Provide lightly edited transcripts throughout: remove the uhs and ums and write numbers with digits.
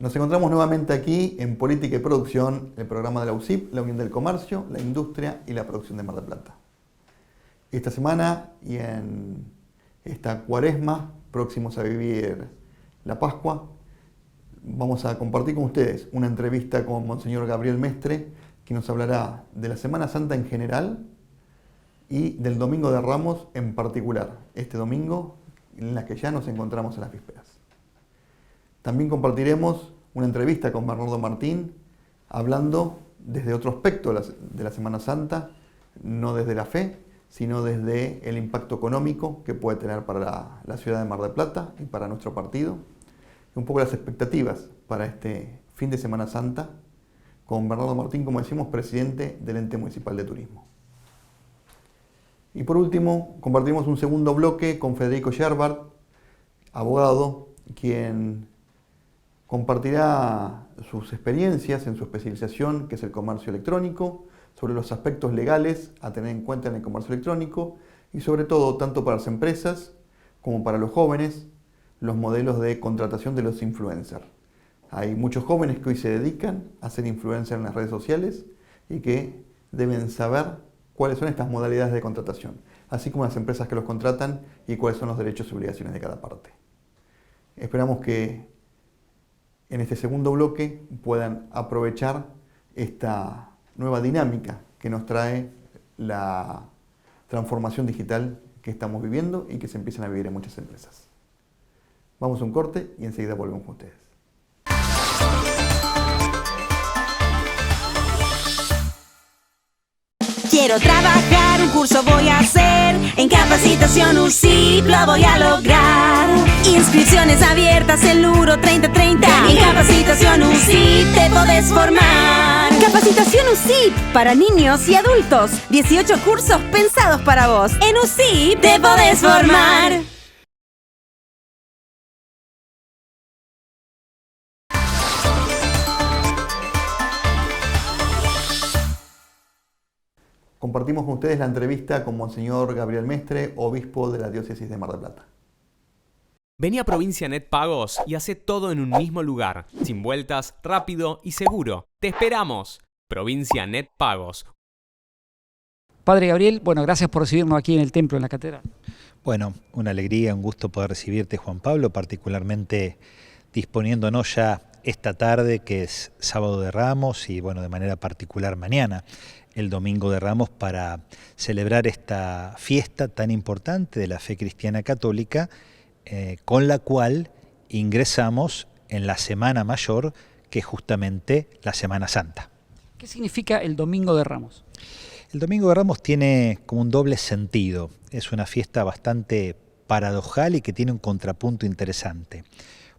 Nos encontramos nuevamente aquí en Política y Producción, el programa de la UCIP, la Unión del Comercio, la Industria y la Producción de Mar del Plata. Esta semana y en esta cuaresma, próximos a vivir la Pascua, vamos a compartir con ustedes una entrevista con Monseñor Gabriel Mestre, que nos hablará de la Semana Santa en general y del Domingo de Ramos en particular, este domingo en la que ya nos encontramos en las vísperas. También compartiremos una entrevista con Bernardo Martín, hablando desde otro aspecto de la Semana Santa, no desde la fe, sino desde el impacto económico que puede tener para la ciudad de Mar del Plata y para nuestro partido, y un poco las expectativas para este fin de Semana Santa, con Bernardo Martín, como decimos, presidente del Ente Municipal de Turismo. Y por último, compartimos un segundo bloque con Federico Yerbart, abogado, quien compartirá sus experiencias en su especialización, que es el comercio electrónico, sobre los aspectos legales a tener en cuenta en el comercio electrónico y sobre todo, tanto para las empresas como para los jóvenes, los modelos de contratación de los influencers. Hay muchos jóvenes que hoy se dedican a ser influencers en las redes sociales y que deben saber cuáles son estas modalidades de contratación, así como las empresas que los contratan y cuáles son los derechos y obligaciones de cada parte. Esperamos que en este segundo bloque puedan aprovechar esta nueva dinámica que nos trae la transformación digital que estamos viviendo y que se empiezan a vivir en muchas empresas. Vamos a un corte y enseguida volvemos con ustedes. Quiero trabajar, un curso voy a hacer, en capacitación UCIP lo voy a lograr. Inscripciones abiertas en Luro 3030, en capacitación UCIP te podés formar. Capacitación UCIP para niños y adultos, 18 cursos pensados para vos. En UCIP te podés formar. Compartimos con ustedes la entrevista con Monseñor Gabriel Mestre, obispo de la diócesis de Mar del Plata. Vení a Provincia Net Pagos y hacé todo en un mismo lugar, sin vueltas, rápido y seguro. ¡Te esperamos! Provincia Net Pagos. Padre Gabriel, bueno, gracias por recibirnos aquí en el templo, en la catedral. Bueno, una alegría, un gusto poder recibirte, Juan Pablo, particularmente disponiéndonos ya esta tarde, que es Sábado de Ramos, y bueno, de manera particular mañana, el Domingo de Ramos, para celebrar esta fiesta tan importante de la fe cristiana católica, con la cual ingresamos en la Semana Mayor, que es justamente la Semana Santa. ¿Qué significa el Domingo de Ramos? El Domingo de Ramos tiene como un doble sentido. Es una fiesta bastante paradojal y que tiene un contrapunto interesante.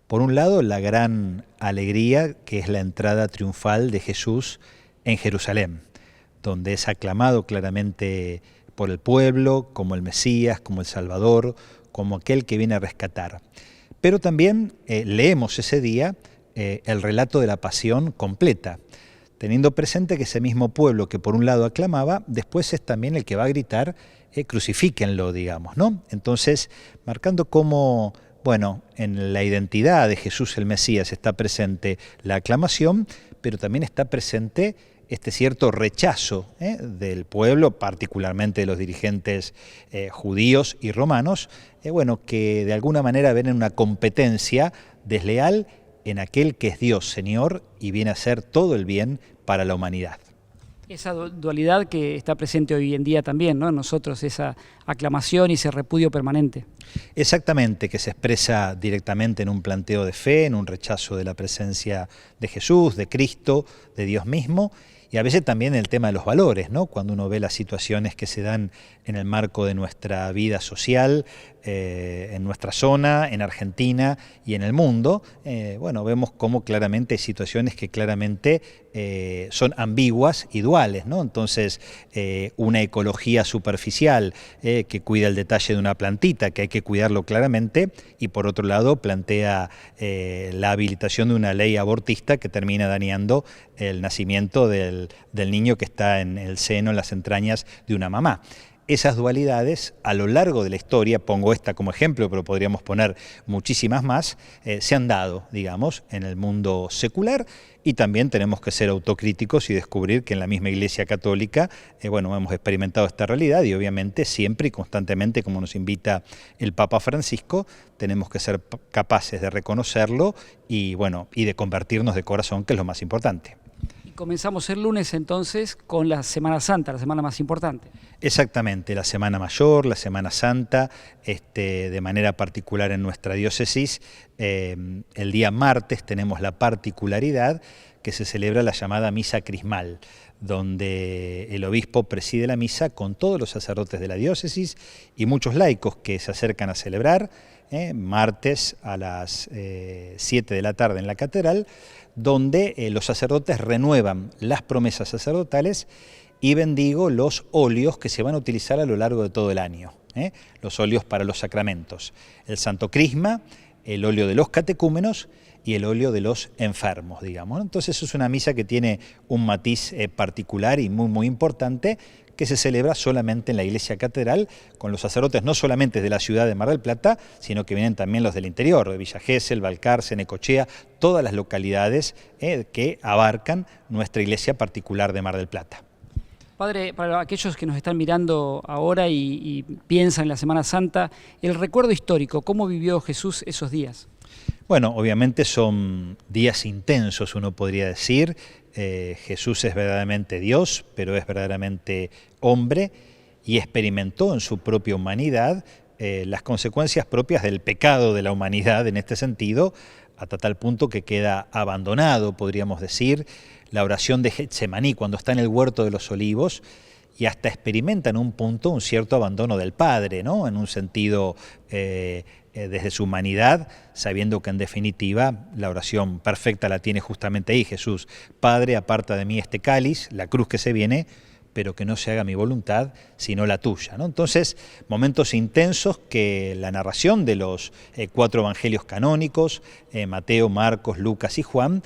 Por un lado, la gran alegría, que es la entrada triunfal de Jesús en Jerusalén, donde es aclamado claramente por el pueblo como el Mesías, como el Salvador, como aquel que viene a rescatar. Pero también leemos ese día el relato de la pasión completa, teniendo presente que ese mismo pueblo que por un lado aclamaba, después es también el que va a gritar, crucifíquenlo, digamos, ¿no? Entonces, marcando cómo, bueno, en la identidad de Jesús el Mesías está presente la aclamación, pero también está presente este cierto rechazo del pueblo, particularmente de los dirigentes judíos y romanos, bueno, que de alguna manera ven en una competencia desleal en aquel que es Dios, Señor, y viene a hacer todo el bien para la humanidad. Esa dualidad que está presente hoy en día también, ¿no? En nosotros, esa aclamación y ese repudio permanente. Exactamente, que se expresa directamente en un planteo de fe, en un rechazo de la presencia de Jesús, de Cristo, de Dios mismo, y a veces también el tema de los valores, ¿no? Cuando uno ve las situaciones que se dan en el marco de nuestra vida social, en nuestra zona, en Argentina y en el mundo, bueno, vemos cómo claramente hay situaciones que claramente son ambiguas y duales, ¿no? Entonces, una ecología superficial que cuida el detalle de una plantita, que hay que cuidarlo claramente, y por otro lado plantea la habilitación de una ley abortista que termina dañando el nacimiento del niño que está en el seno, en las entrañas de una mamá. esas dualidades a lo largo de la historia, pongo esta como ejemplo, pero podríamos poner muchísimas más, se han dado, digamos, en el mundo secular, y también tenemos que ser autocríticos y descubrir que en la misma Iglesia Católica, hemos experimentado esta realidad, y obviamente siempre y constantemente, como nos invita el Papa Francisco, tenemos que ser capaces de reconocerlo y de convertirnos de corazón, que es lo más importante. Comenzamos el lunes entonces con la Semana Santa, la semana más importante. Exactamente, la Semana Mayor, la Semana Santa, de manera particular en nuestra diócesis, el día martes tenemos la particularidad que se celebra la llamada Misa Crismal, donde el obispo preside la misa con todos los sacerdotes de la diócesis y muchos laicos que se acercan a celebrar, martes a las 7 de la tarde en la catedral, donde los sacerdotes renuevan las promesas sacerdotales y bendigo los óleos que se van a utilizar a lo largo de todo el año, los óleos para los sacramentos, el Santo Crisma, el óleo de los catecúmenos y el óleo de los enfermos, digamos. Entonces es una misa que tiene un matiz particular y muy, muy importante, que se celebra solamente en la Iglesia Catedral, con los sacerdotes no solamente de la ciudad de Mar del Plata, sino que vienen también los del interior, de Villa Gesell, Balcarce, Necochea, todas las localidades que abarcan nuestra iglesia particular de Mar del Plata. Padre, para aquellos que nos están mirando ahora y piensan en la Semana Santa, el recuerdo histórico, ¿cómo vivió Jesús esos días? Bueno, obviamente son días intensos, uno podría decir. Jesús es verdaderamente Dios, pero es verdaderamente hombre, y experimentó en su propia humanidad las consecuencias propias del pecado de la humanidad en este sentido, hasta tal punto que queda abandonado, podríamos decir, la oración de Getsemaní cuando está en el huerto de los olivos, y hasta experimenta en un punto un cierto abandono del Padre, ¿no? En un sentido desde su humanidad, sabiendo que en definitiva la oración perfecta la tiene justamente ahí Jesús. Padre, aparta de mí este cáliz, la cruz que se viene, pero que no se haga mi voluntad, sino la tuya, ¿no? Entonces, momentos intensos que la narración de los 4 evangelios canónicos, Mateo, Marcos, Lucas y Juan,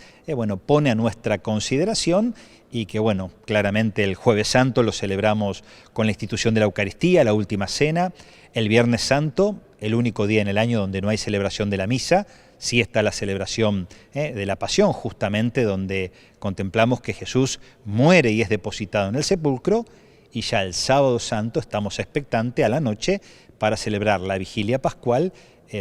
pone a nuestra consideración, y que claramente el Jueves Santo lo celebramos con la institución de la Eucaristía, la última cena, el Viernes Santo, el único día en el año donde no hay celebración de la misa, sí está la celebración de la Pasión, justamente donde contemplamos que Jesús muere y es depositado en el sepulcro, y ya el Sábado Santo estamos expectantes a la noche para celebrar la Vigilia Pascual,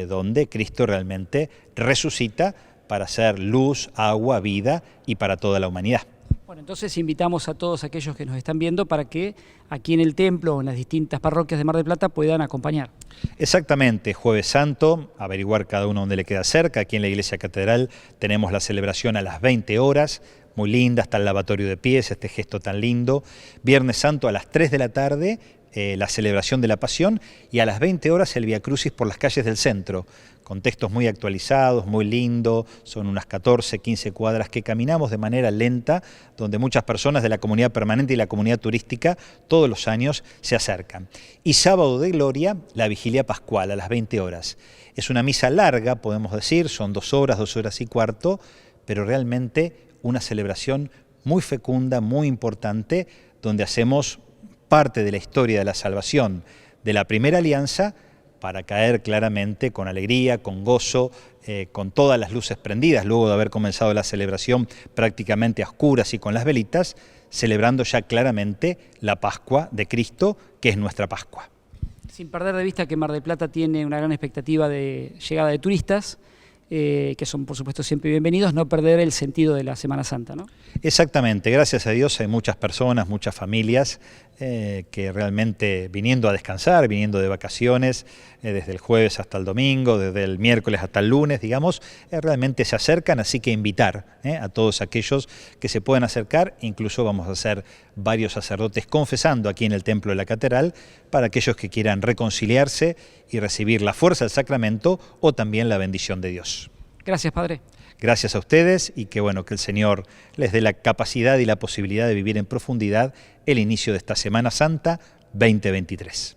donde Cristo realmente resucita para ser luz, agua, vida y para toda la humanidad. Bueno, entonces invitamos a todos aquellos que nos están viendo para que aquí en el templo o en las distintas parroquias de Mar del Plata puedan acompañar. Exactamente, Jueves Santo, averiguar cada uno dónde le queda cerca. Aquí en la Iglesia Catedral tenemos la celebración a las 20 horas, muy linda, está el lavatorio de pies, este gesto tan lindo. Viernes Santo a las 3 de la tarde, la celebración de la Pasión, y a las 20 horas el Vía Crucis por las calles del centro, con textos muy actualizados, muy lindo, son unas 14, 15 cuadras que caminamos de manera lenta, donde muchas personas de la comunidad permanente y la comunidad turística todos los años se acercan. Y Sábado de Gloria, la Vigilia Pascual a las 20 horas. Es una misa larga, podemos decir, son 2 horas, 2 horas y cuarto, pero realmente una celebración muy fecunda, muy importante, donde hacemos parte de la historia de la salvación de la primera alianza, para caer claramente con alegría, con gozo, con todas las luces prendidas, luego de haber comenzado la celebración prácticamente a oscuras y con las velitas, celebrando ya claramente la Pascua de Cristo, que es nuestra Pascua. Sin perder de vista que Mar del Plata tiene una gran expectativa de llegada de turistas, que son por supuesto siempre bienvenidos, no perder el sentido de la Semana Santa, ¿no? Exactamente, gracias a Dios hay muchas personas, muchas familias que realmente viniendo a descansar, viniendo de vacaciones, desde el jueves hasta el domingo, desde el miércoles hasta el lunes, digamos, realmente se acercan, así que invitar a todos aquellos que se puedan acercar, incluso vamos a hacer varios sacerdotes confesando aquí en el templo de la catedral, para aquellos que quieran reconciliarse y recibir la fuerza del sacramento o también la bendición de Dios. Gracias, Padre. Gracias a ustedes, y que el Señor les dé la capacidad y la posibilidad de vivir en profundidad el inicio de esta Semana Santa 2023.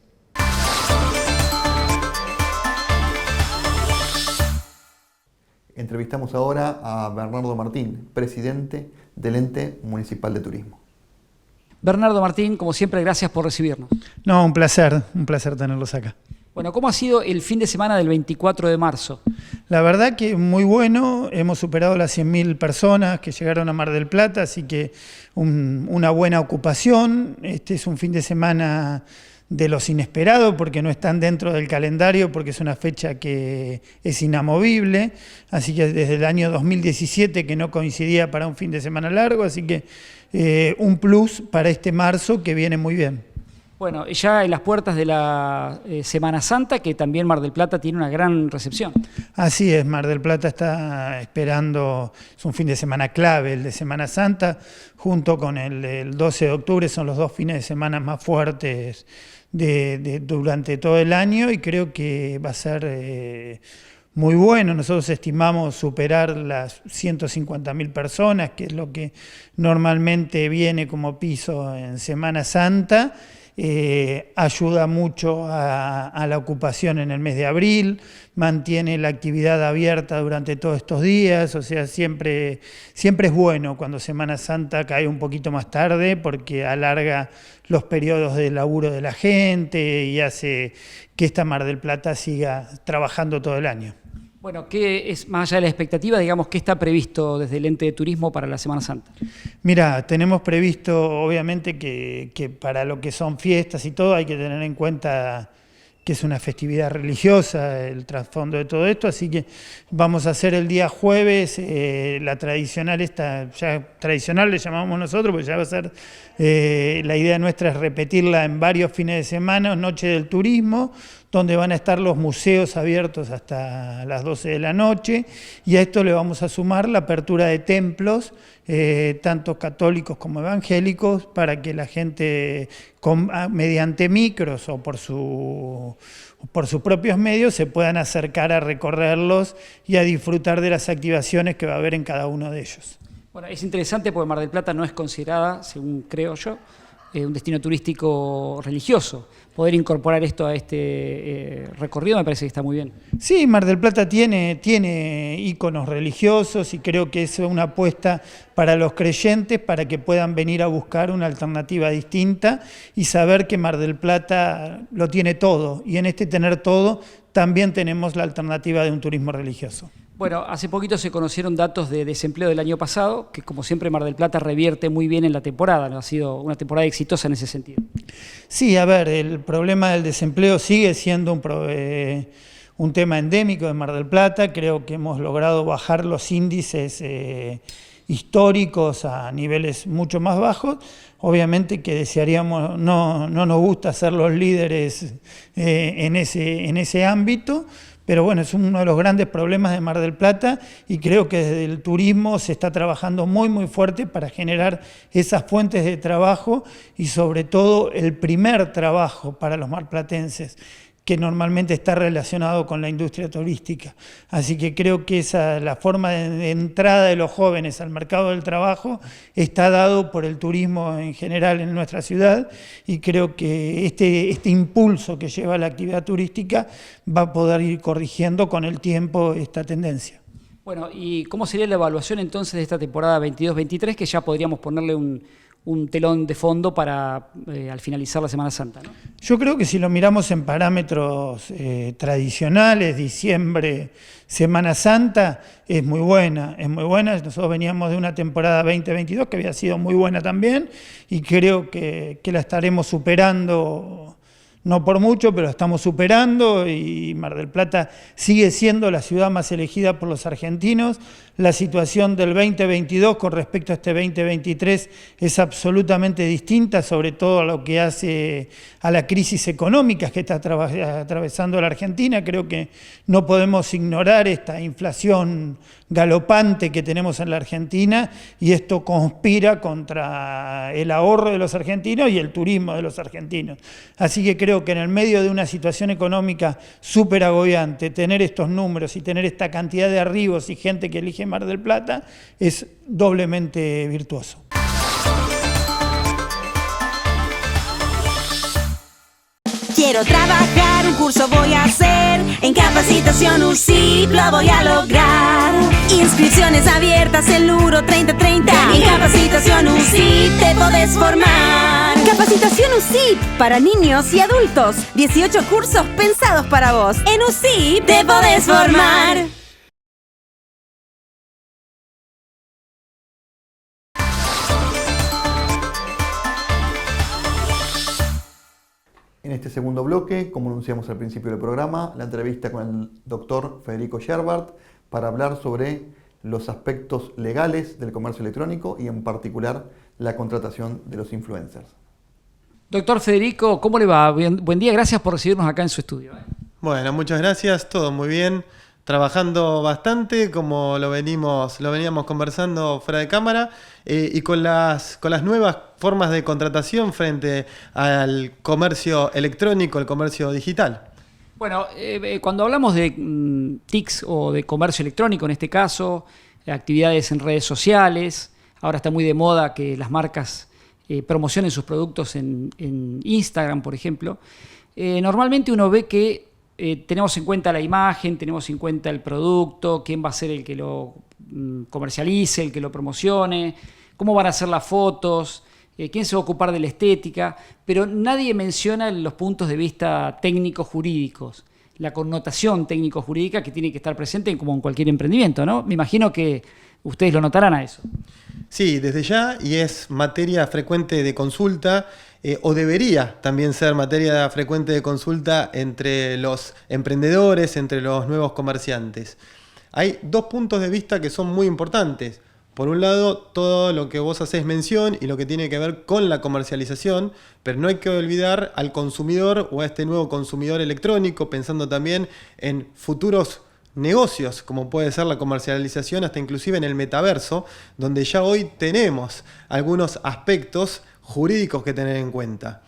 Entrevistamos ahora a Bernardo Martín, presidente del Ente Municipal de Turismo. Bernardo, Martín, como siempre, gracias por recibirnos. No, un placer tenerlos acá. Bueno, ¿cómo ha sido el fin de semana del 24 de marzo? La verdad que muy bueno, hemos superado las 100.000 personas que llegaron a Mar del Plata, así que una buena ocupación. Este es un fin de semana de los inesperados porque no están dentro del calendario, porque es una fecha que es inamovible, así que desde el año 2017 que no coincidía para un fin de semana largo, así que un plus para este marzo que viene muy bien. Bueno, ya en las puertas de la Semana Santa, que también Mar del Plata tiene una gran recepción. Así es, Mar del Plata está esperando, es un fin de semana clave, el de Semana Santa, junto con el 12 de octubre, son los dos fines de semana más fuertes durante todo el año, y creo que va a ser muy bueno. Nosotros estimamos superar las 150.000 personas, que es lo que normalmente viene como piso en Semana Santa. Ayuda mucho a la ocupación en el mes de abril, mantiene la actividad abierta durante todos estos días, o sea, siempre es bueno cuando Semana Santa cae un poquito más tarde porque alarga los periodos de laburo de la gente y hace que esta Mar del Plata siga trabajando todo el año. Bueno, ¿qué es más allá de la expectativa, digamos, qué está previsto desde el ente de turismo para la Semana Santa? Mira, tenemos previsto, obviamente, que para lo que son fiestas y todo hay que tener en cuenta que es una festividad religiosa, el trasfondo de todo esto, así que vamos a hacer el día jueves la tradicional, ya tradicional le llamamos nosotros, porque ya va a ser, la idea nuestra es repetirla en varios fines de semana, Noche del Turismo, donde van a estar los museos abiertos hasta las 12 de la noche, y a esto le vamos a sumar la apertura de templos, tanto católicos como evangélicos, para que la gente mediante micros o por sus propios medios se puedan acercar a recorrerlos y a disfrutar de las activaciones que va a haber en cada uno de ellos. Bueno, es interesante porque Mar del Plata no es considerada, según creo yo, un destino turístico religioso. Poder incorporar esto a este recorrido me parece que está muy bien. Sí, Mar del Plata tiene íconos religiosos y creo que es una apuesta para los creyentes para que puedan venir a buscar una alternativa distinta y saber que Mar del Plata lo tiene todo, y en este tener todo también tenemos la alternativa de un turismo religioso. Bueno, hace poquito se conocieron datos de desempleo del año pasado, que como siempre Mar del Plata revierte muy bien en la temporada, ¿no? Ha sido una temporada exitosa en ese sentido. Sí, a ver, el problema del desempleo sigue siendo un tema endémico de Mar del Plata. Creo que hemos logrado bajar los índices históricos a niveles mucho más bajos. Obviamente que desearíamos, no nos gusta ser los líderes en ese ámbito, pero bueno, es uno de los grandes problemas de Mar del Plata, y creo que desde el turismo se está trabajando muy muy fuerte para generar esas fuentes de trabajo y sobre todo el primer trabajo para los marplatenses, que normalmente está relacionado con la industria turística. Así que creo que la forma de entrada de los jóvenes al mercado del trabajo está dado por el turismo en general en nuestra ciudad, y creo que este impulso que lleva la actividad turística va a poder ir corrigiendo con el tiempo esta tendencia. Bueno, ¿y cómo sería la evaluación entonces de esta temporada 22-23, que ya podríamos ponerle un telón de fondo para al finalizar la Semana Santa, ¿no? Yo creo que si lo miramos en parámetros tradicionales, diciembre, Semana Santa, es muy buena. Nosotros veníamos de una temporada 2022 que había sido muy buena también, y creo que la estaremos superando, no por mucho, pero estamos superando, y Mar del Plata sigue siendo la ciudad más elegida por los argentinos. La situación del 2022 con respecto a este 2023 es absolutamente distinta, sobre todo a lo que hace a la crisis económica que está atravesando la Argentina. Creo que no podemos ignorar esta inflación galopante que tenemos en la Argentina, y esto conspira contra el ahorro de los argentinos y el turismo de los argentinos. Así que creo que en el medio de una situación económica súper agobiante, tener estos números y tener esta cantidad de arribos y gente que elige Mar del Plata es doblemente virtuoso. Quiero trabajar, un curso voy a hacer, en capacitación UCIP lo voy a lograr. Inscripciones abiertas el Luro 3030. En Capacitación UCIP te podés formar. Capacitación UCIP para niños y adultos. 18 cursos pensados para vos. En UCIP te podés formar. En este segundo bloque, como anunciamos al principio del programa, la entrevista con el doctor Federico Scherbart para hablar sobre los aspectos legales del comercio electrónico y en particular la contratación de los influencers. Doctor Federico, ¿cómo le va? Buen día, gracias por recibirnos acá en su estudio. Bueno, muchas gracias, todo muy bien. Trabajando bastante, como lo veníamos conversando fuera de cámara, y con las nuevas formas de contratación frente al comercio electrónico, el comercio digital. Bueno, cuando hablamos de TICs o de comercio electrónico, en este caso, actividades en redes sociales, ahora está muy de moda que las marcas promocionen sus productos en Instagram, por ejemplo. Normalmente uno ve que tenemos en cuenta la imagen, tenemos en cuenta el producto, quién va a ser el que lo comercialice, el que lo promocione, cómo van a ser las fotos, quién se va a ocupar de la estética, pero nadie menciona los puntos de vista técnico-jurídicos, la connotación técnico-jurídica que tiene que estar presente como en cualquier emprendimiento, ¿no? Me imagino que ustedes lo notarán a eso. Sí, desde ya, y es materia frecuente de consulta, o debería también ser materia frecuente de consulta entre los emprendedores, entre los nuevos comerciantes. Hay dos puntos de vista que son muy importantes. Por un lado, todo lo que vos hacés mención y lo que tiene que ver con la comercialización, pero no hay que olvidar al consumidor o a este nuevo consumidor electrónico, pensando también en futuros negocios, como puede ser la comercialización, hasta inclusive en el metaverso, donde ya hoy tenemos algunos aspectos jurídicos que tener en cuenta.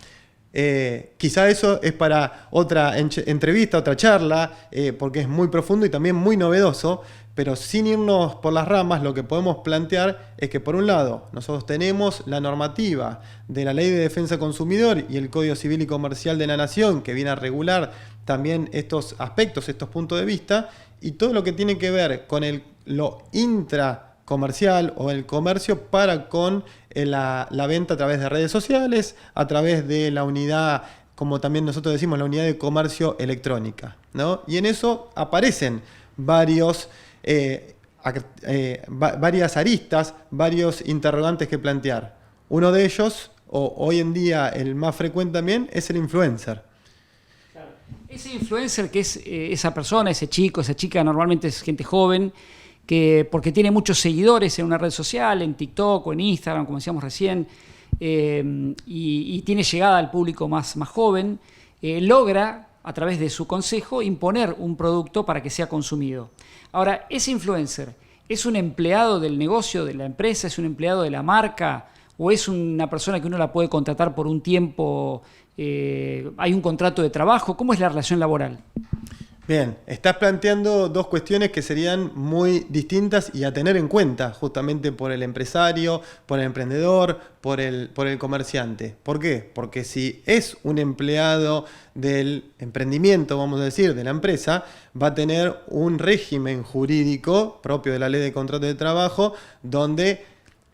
Quizá eso es para otra entrevista, otra charla, porque es muy profundo y también muy novedoso, pero sin irnos por las ramas, lo que podemos plantear es que, por un lado, nosotros tenemos la normativa de la Ley de Defensa del Consumidor y el Código Civil y Comercial de la Nación, que viene a regular también estos aspectos, estos puntos de vista, y todo lo que tiene que ver con lo intracomercial o el comercio para con la venta a través de redes sociales, a través de la unidad, como también nosotros decimos, la unidad de comercio electrónica, ¿no? Y en eso aparecen varias aristas, varios interrogantes que plantear. Uno de ellos, o hoy en día el más frecuente también, es el influencer. Ese influencer que es esa persona, ese chico, esa chica, normalmente es gente joven, que porque tiene muchos seguidores en una red social, en TikTok o en Instagram, como decíamos recién, y tiene llegada al público más joven, logra, a través de su consejo, imponer un producto para que sea consumido. Ahora, ese influencer, ¿es un empleado del negocio, de la empresa, es un empleado de la marca, o es una persona que uno la puede contratar por un tiempo? ¿Hay un contrato de trabajo? ¿Cómo es la relación laboral? Bien, estás planteando dos cuestiones que serían muy distintas y a tener en cuenta justamente por el empresario, por el emprendedor, por el comerciante. ¿Por qué? Porque si es un empleado del emprendimiento, vamos a decir, de la empresa, va a tener un régimen jurídico propio de la Ley de Contrato de Trabajo donde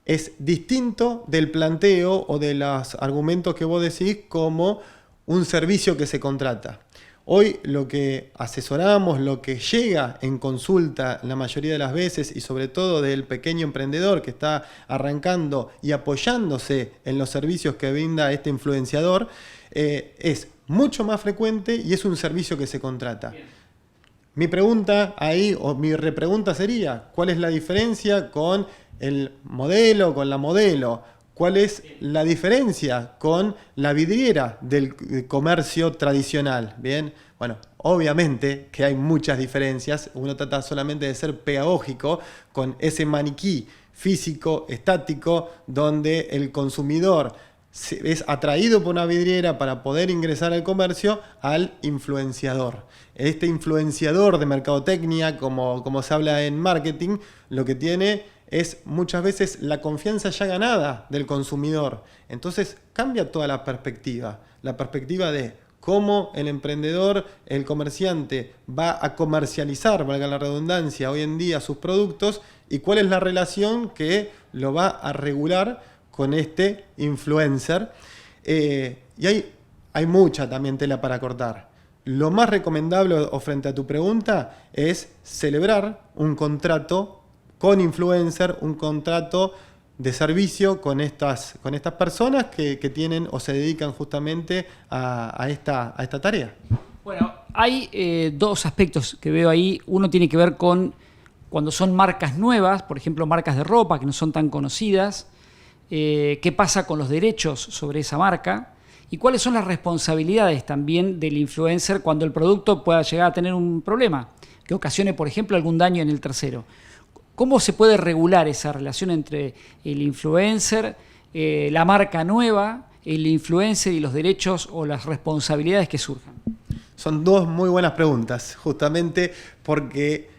es distinto del planteo o de los argumentos que vos decís como un servicio que se contrata. Hoy lo que asesoramos, lo que llega en consulta la mayoría de las veces y sobre todo del pequeño emprendedor que está arrancando y apoyándose en los servicios que brinda este influenciador, es mucho más frecuente y es un servicio que se contrata. Bien. Mi pregunta ahí, o mi repregunta sería, ¿cuál es la diferencia con el modelo, con la modelo? ¿Cuál es la diferencia con la vidriera del comercio tradicional? Bien, bueno, obviamente que hay muchas diferencias. Uno trata solamente de ser pedagógico con ese maniquí físico, estático, donde el consumidor es atraído por una vidriera para poder ingresar al comercio al influenciador. Este influenciador de mercadotecnia, como se habla en marketing, lo que tiene es muchas veces la confianza ya ganada del consumidor. Entonces cambia toda la perspectiva de cómo el emprendedor, el comerciante va a comercializar, valga la redundancia, hoy en día sus productos y cuál es la relación que lo va a regular con este influencer. Y hay mucha también tela para cortar. Lo más recomendable, o frente a tu pregunta, es celebrar un contrato con influencer, un contrato de servicio con estas personas que tienen o se dedican justamente a esta tarea. Bueno, hay dos aspectos que veo ahí. Uno tiene que ver con cuando son marcas nuevas, por ejemplo, marcas de ropa que no son tan conocidas. ¿Qué pasa con los derechos sobre esa marca? ¿Y cuáles son las responsabilidades también del influencer cuando el producto pueda llegar a tener un problema que ocasione, por ejemplo, algún daño en el tercero? ¿Cómo se puede regular esa relación entre el influencer, la marca nueva, el influencer y los derechos o las responsabilidades que surjan? Son dos muy buenas preguntas, justamente porque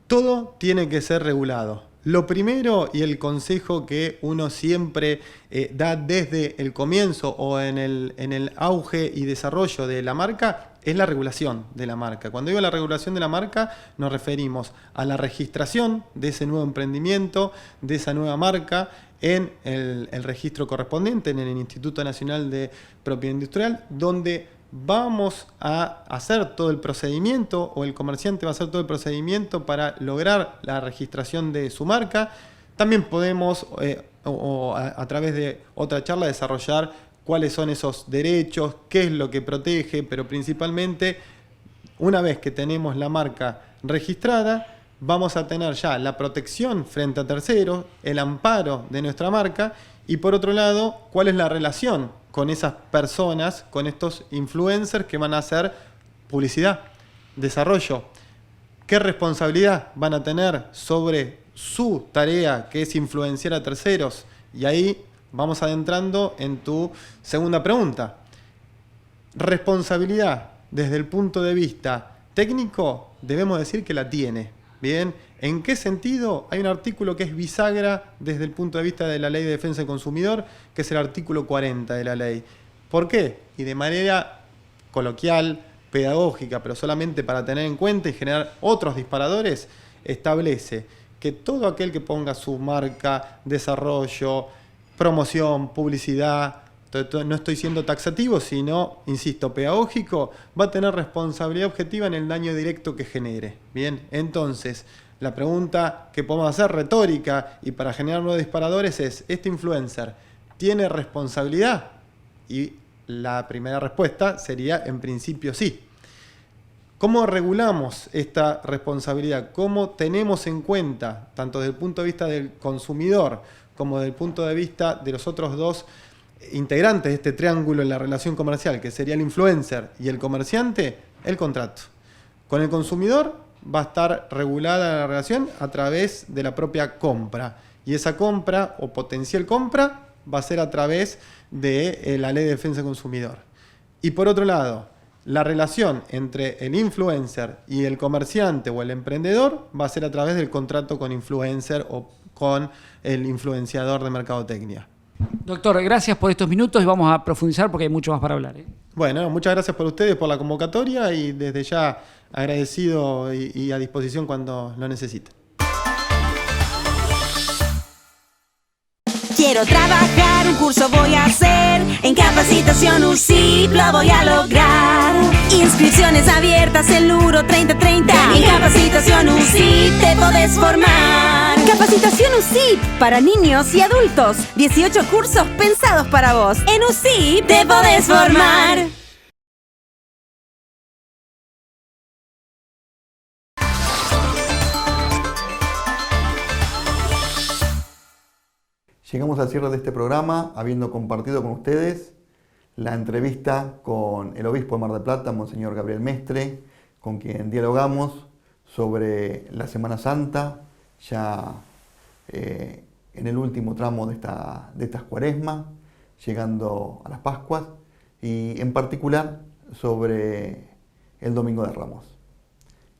todo tiene que ser regulado. Lo primero y el consejo que uno siempre da desde el comienzo o en el auge y desarrollo de la marca es la regulación de la marca. Cuando digo la regulación de la marca nos referimos a la registración de ese nuevo emprendimiento, de esa nueva marca en el registro correspondiente, en el Instituto Nacional de Propiedad Industrial, donde vamos a hacer todo el procedimiento o el comerciante va a hacer todo el procedimiento para lograr la registración de su marca. También podemos, a través de otra charla, desarrollar cuáles son esos derechos, qué es lo que protege, pero principalmente, una vez que tenemos la marca registrada, vamos a tener ya la protección frente a terceros, el amparo de nuestra marca y por otro lado, cuál es la relación con esas personas, con estos influencers que van a hacer publicidad, desarrollo. ¿Qué responsabilidad van a tener sobre su tarea, que es influenciar a terceros? Y ahí vamos adentrando en tu segunda pregunta. Responsabilidad desde el punto de vista técnico, debemos decir que la tiene. Bien, ¿en qué sentido? Hay un artículo que es bisagra desde el punto de vista de la Ley de Defensa del Consumidor, que es el artículo 40 de la ley. ¿Por qué? Y de manera coloquial, pedagógica, pero solamente para tener en cuenta y generar otros disparadores, establece que todo aquel que ponga su marca, desarrollo, promoción, publicidad, no estoy siendo taxativo, sino, insisto, pedagógico, va a tener responsabilidad objetiva en el daño directo que genere. Bien, entonces, la pregunta que podemos hacer retórica y para generar nuevos disparadores es, ¿este influencer tiene responsabilidad? Y la primera respuesta sería, en principio, sí. ¿Cómo regulamos esta responsabilidad? ¿Cómo tenemos en cuenta, tanto desde el punto de vista del consumidor como desde el punto de vista de los otros dos integrantes de este triángulo en la relación comercial, que sería el influencer y el comerciante, el contrato? Con el consumidor va a estar regulada la relación a través de la propia compra. Y esa compra o potencial compra va a ser a través de la Ley de Defensa del Consumidor. Y por otro lado, la relación entre el influencer y el comerciante o el emprendedor va a ser a través del contrato con influencer o con el influenciador de mercadotecnia. Doctor, gracias por estos minutos y vamos a profundizar porque hay mucho más para hablar. Bueno, muchas gracias por ustedes, por la convocatoria y desde ya agradecido y a disposición cuando lo necesiten. Quiero trabajar, un curso voy a hacer, en capacitación UCIP lo voy a lograr. Inscripciones abiertas en Luro 3030, en capacitación UCIP te podés formar. Capacitación UCIP para niños y adultos, 18 cursos pensados para vos. En UCIP te podés formar. Llegamos al cierre de este programa, habiendo compartido con ustedes la entrevista con el obispo de Mar del Plata, Monseñor Gabriel Mestre, con quien dialogamos sobre la Semana Santa, ya en el último tramo de estas cuaresmas, llegando a las Pascuas, y en particular sobre el Domingo de Ramos.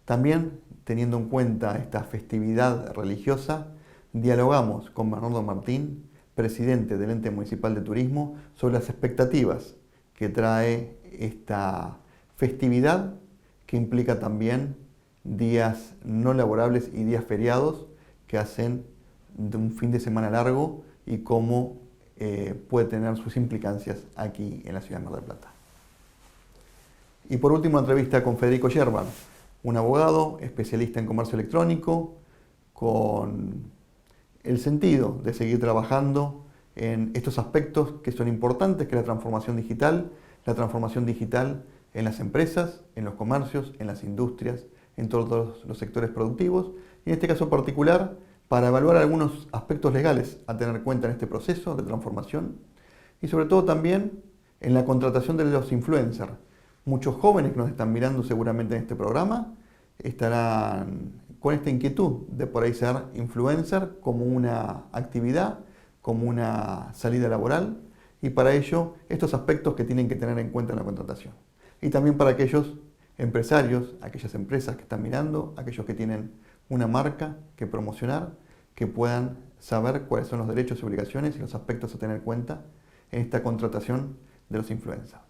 También, teniendo en cuenta esta festividad religiosa, dialogamos con Bernardo Martín, presidente del Ente Municipal de Turismo, sobre las expectativas que trae esta festividad que implica también días no laborables y días feriados que hacen de un fin de semana largo y cómo puede tener sus implicancias aquí en la ciudad de Mar del Plata. Y por último, una entrevista con Federico Yerban, un abogado especialista en comercio electrónico, con el sentido de seguir trabajando en estos aspectos que son importantes, que es la transformación digital en las empresas, en los comercios, en las industrias, en todos los sectores productivos, y en este caso particular, para evaluar algunos aspectos legales a tener en cuenta en este proceso de transformación, y sobre todo también en la contratación de los influencers. Muchos jóvenes que nos están mirando seguramente en este programa estarán con esta inquietud de por ahí ser influencer como una actividad, como una salida laboral, y para ello estos aspectos que tienen que tener en cuenta en la contratación. Y también para aquellos empresarios, aquellas empresas que están mirando, aquellos que tienen una marca que promocionar, que puedan saber cuáles son los derechos y obligaciones y los aspectos a tener en cuenta en esta contratación de los influencers.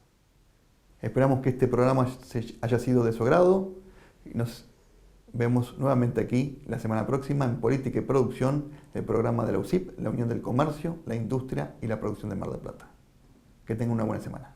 Esperamos que este programa haya sido de su agrado y nos vemos nuevamente aquí la semana próxima en Política y Producción, el programa de la UCIP, la Unión del Comercio, la Industria y la Producción de Mar del Plata. Que tengan una buena semana.